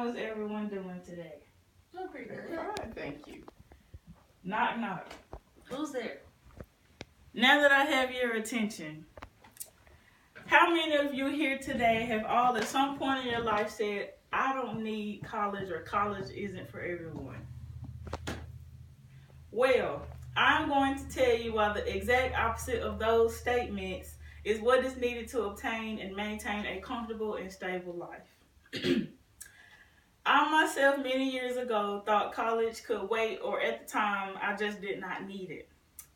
How is everyone doing today? Oh, pretty good. All right, thank you. Knock, knock. Who's there? Now that I have your attention, how many of you here today have all at some point in your life said, I don't need college, or college isn't for everyone? Well, I'm going to tell you why the exact opposite of those statements is what is needed to obtain and maintain a comfortable and stable life. I myself, many years ago, thought college could wait, or at the time, I just did not need it.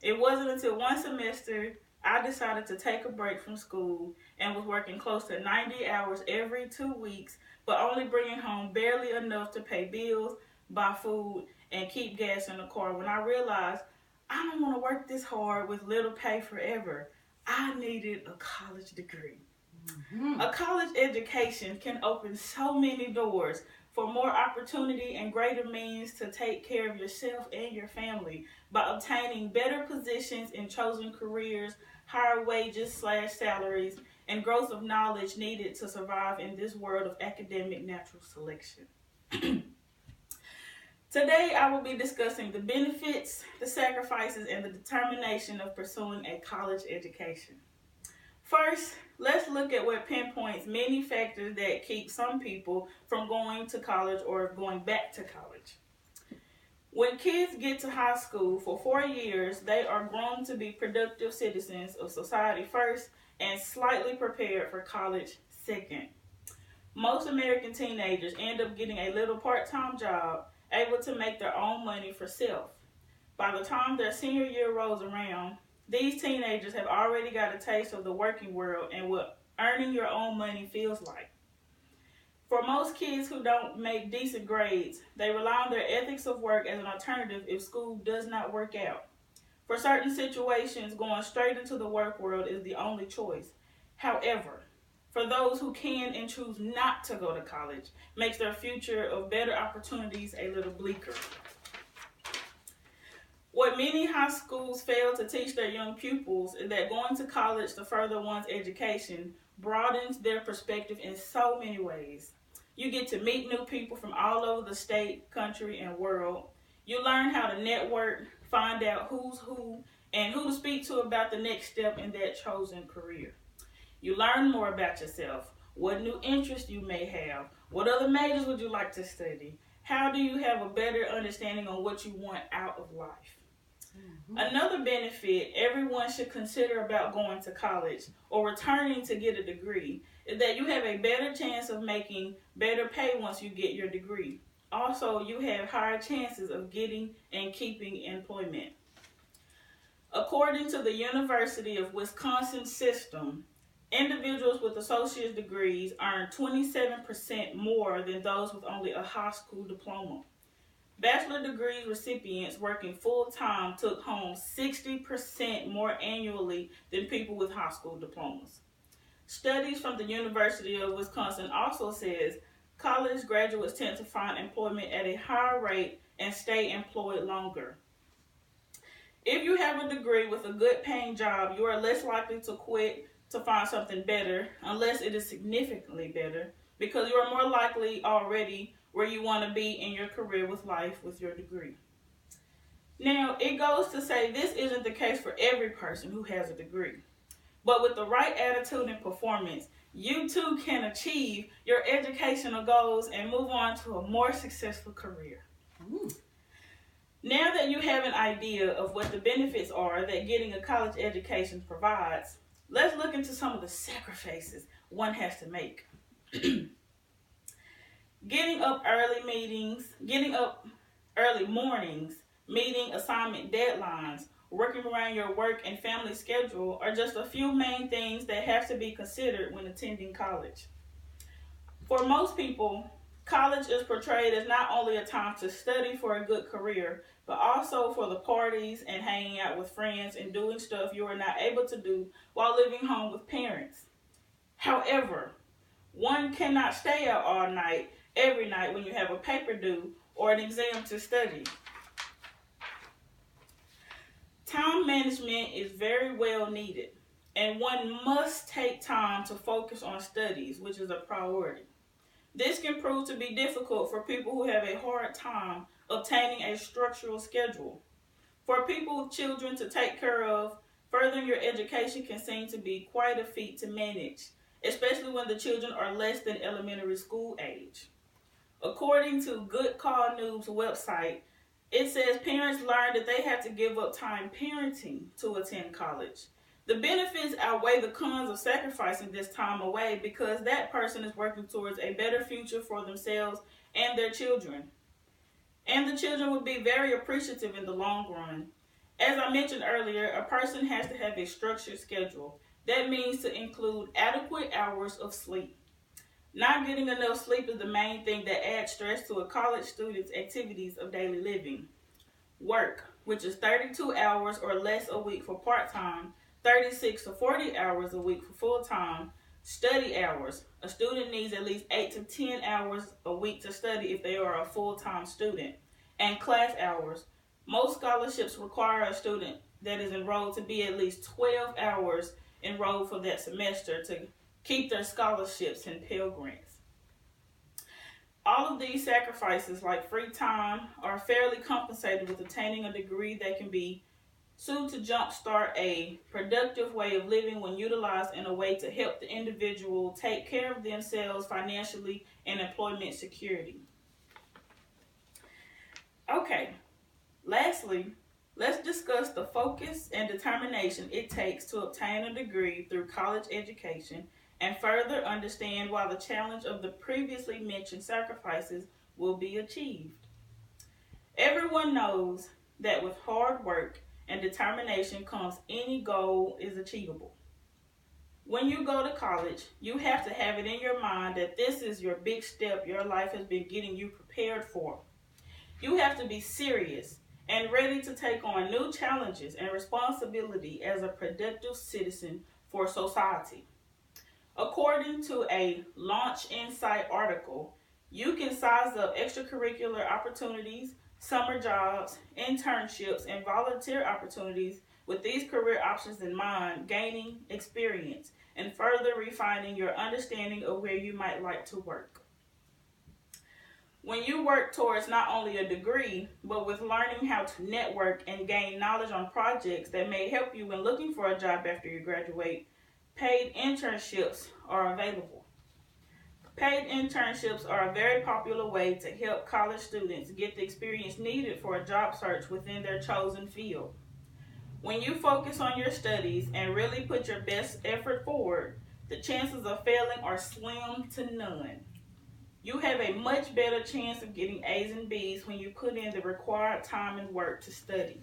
It wasn't until one semester I decided to take a break from school and was working close to 90 hours every 2 weeks, but only bringing home barely enough to pay bills, buy food, and keep gas in the car when I realized I don't want to work this hard with little pay forever. I needed a college degree. Mm-hmm. A college education can open so many doors for more opportunity and greater means to take care of yourself and your family by obtaining better positions in chosen careers, higher wages / salaries, and growth of knowledge needed to survive in this world of academic natural selection. Today, I will be discussing the benefits, the sacrifices, and the determination of pursuing a college education. First, let's look at what pinpoints many factors that keep some people from going to college or going back to college. When kids get to high school for 4 years, they are grown to be productive citizens of society first and slightly prepared for college second. Most American teenagers end up getting a little part-time job, able to make their own money for self. By the time their senior year rolls around, these teenagers have already got a taste of the working world and what earning your own money feels like. For most kids who don't make decent grades, they rely on their ethics of work as an alternative if school does not work out. For certain situations, going straight into the work world is the only choice. However, for those who can and choose not to go to college, makes their future of better opportunities a little bleaker. What many high schools fail to teach their young pupils is that going to college to further one's education broadens their perspective in so many ways. You get to meet new people from all over the state, country, and world. You learn how to network, find out who's who, and who to speak to about the next step in that chosen career. You learn more about yourself, what new interests you may have, what other majors would you like to study, how do you have a better understanding on what you want out of life. Mm-hmm. Another benefit everyone should consider about going to college or returning to get a degree is that you have a better chance of making better pay once you get your degree. Also, you have higher chances of getting and keeping employment. According to the University of Wisconsin system, individuals with associate degrees earn 27% more than those with only a high school diploma. Bachelor degree recipients working full-time took home 60% more annually than people with high school diplomas. Studies from the University of Wisconsin also says college graduates tend to find employment at a higher rate and stay employed longer. If you have a degree with a good paying job, you are less likely to quit to find something better unless it is significantly better, because you are more likely already where you want to be in your career with life with your degree. Now, it goes to say this isn't the case for every person who has a degree. But with the right attitude and performance, you too can achieve your educational goals and move on to a more successful career. Ooh. Now that you have an idea of what the benefits are that getting a college education provides, let's look into some of the sacrifices one has to make. Getting up early mornings, meeting assignment deadlines, working around your work and family schedule are just a few main things that have to be considered when attending college. For most people, college is portrayed as not only a time to study for a good career, but also for the parties and hanging out with friends and doing stuff you are not able to do while living home with parents. However, one cannot stay out all night, every night when you have a paper due or an exam to study. Time management is very well needed, and one must take time to focus on studies, which is a priority. This can prove to be difficult for people who have a hard time obtaining a structural schedule. For people with children to take care of, furthering your education can seem to be quite a feat to manage, especially when the children are less than elementary school age. According to Good Call News website, it says parents learn that they have to give up time parenting to attend college. The benefits outweigh the cons of sacrificing this time away because that person is working towards a better future for themselves and their children. And the children will be very appreciative in the long run. As I mentioned earlier, a person has to have a structured schedule. That means to include adequate hours of sleep. Not getting enough sleep is the main thing that adds stress to a college student's activities of daily living. Work, which is 32 hours or less a week for part-time, 36 to 40 hours a week for full-time. Study hours. A student needs at least 8 to 10 hours a week to study if they are a full-time student. And class hours. Most scholarships require a student that is enrolled to be at least 12 hours enrolled for that semester to keep their scholarships and Pell Grants. All of these sacrifices, like free time, are fairly compensated with attaining a degree that can be sued to jumpstart a productive way of living when utilized in a way to help the individual take care of themselves financially and employment security. Okay, lastly, let's discuss the focus and determination it takes to obtain a degree through college education and further understand why the challenge of the previously mentioned sacrifices will be achieved. Everyone knows that with hard work and determination comes any goal is achievable. When you go to college, you have to have it in your mind that this is your big step your life has been getting you prepared for. You have to be serious and ready to take on new challenges and responsibility as a productive citizen for society. According to a Launch Insight article, you can size up extracurricular opportunities, summer jobs, internships, and volunteer opportunities with these career options in mind, gaining experience and further refining your understanding of where you might like to work. When you work towards not only a degree, but with learning how to network and gain knowledge on projects that may help you when looking for a job after you graduate, paid internships are available. Paid internships are a very popular way to help college students get the experience needed for a job search within their chosen field. When you focus on your studies and really put your best effort forward, the chances of failing are slim to none. You have a much better chance of getting A's and B's when you put in the required time and work to study.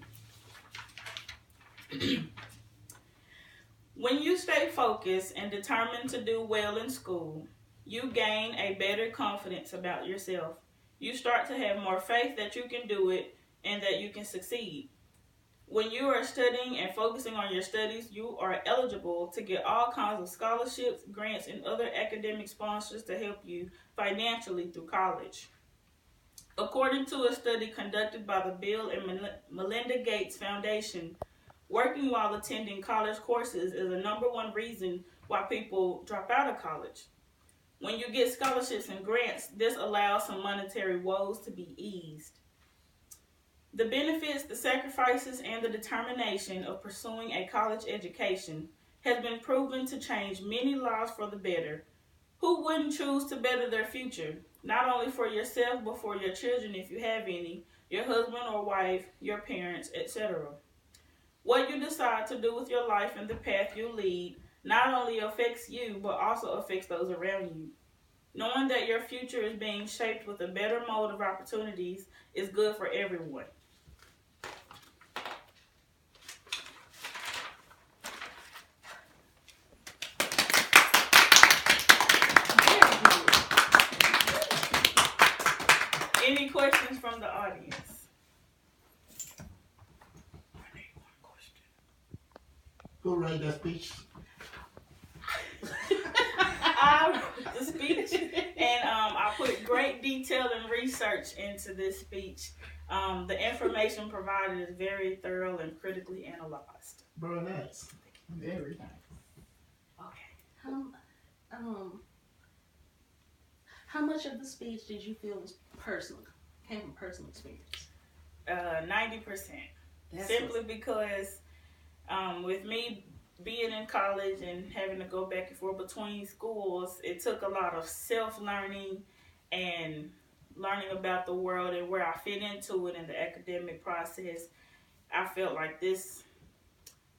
When you stay focused and determined to do well in school, you gain a better confidence about yourself. You start to have more faith that you can do it and that you can succeed. When you are studying and focusing on your studies, you are eligible to get all kinds of scholarships, grants, and other academic sponsors to help you financially through college. According to a study conducted by the Bill and Melinda Gates Foundation, working while attending college courses is the number one reason why people drop out of college. When you get scholarships and grants, this allows some monetary woes to be eased. The benefits, the sacrifices, and the determination of pursuing a college education has been proven to change many lives for the better. Who wouldn't choose to better their future, not only for yourself, but for your children if you have any, your husband or wife, your parents, etc. What you decide to do with your life and the path you lead not only affects you, but also affects those around you. Knowing that your future is being shaped with a better mode of opportunities is good for everyone. Any questions from the audience? Who wrote that speech? I wrote the speech, and I put great detail and research into this speech. The information provided is very thorough and critically analyzed. Bro, nice. Very nice. Okay. How much of the speech did you feel was personal, came from personal experience? 90%. Simply because with me being in college and having to go back and forth between schools, it took a lot of self-learning and learning about the world and where I fit into it in the academic process. I felt like this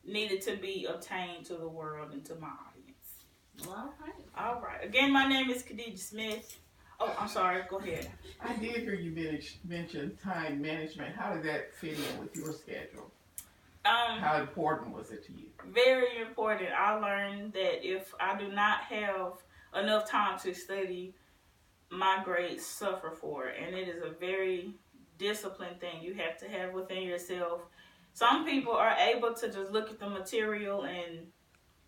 needed to be obtained to the world and to my audience. Well, All right. Again, my name is Khadijah Smith. Oh, I'm sorry. Go ahead. I did hear you mention time management. How did that fit in with your schedule? How important was it to you? Very important. I learned that if I do not have enough time to study, my grades suffer for it. And it is a very disciplined thing you have to have within yourself. Some people are able to just look at the material and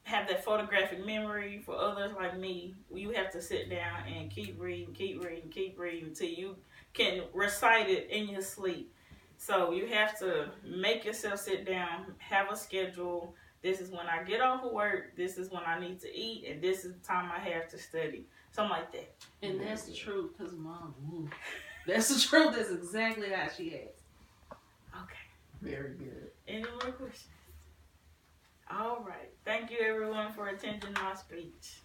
have that photographic memory. For others like me, you have to sit down and keep reading until you can recite it in your sleep. So you have to make yourself sit down, have a schedule. This is when I get off of work. This is when I need to eat. And this is the time I have to study. Something like that. And that's the truth, because Mom, that's the truth. That's exactly how she is. Okay. Very good. Any more questions? All right. Thank you, everyone, for attending my speech.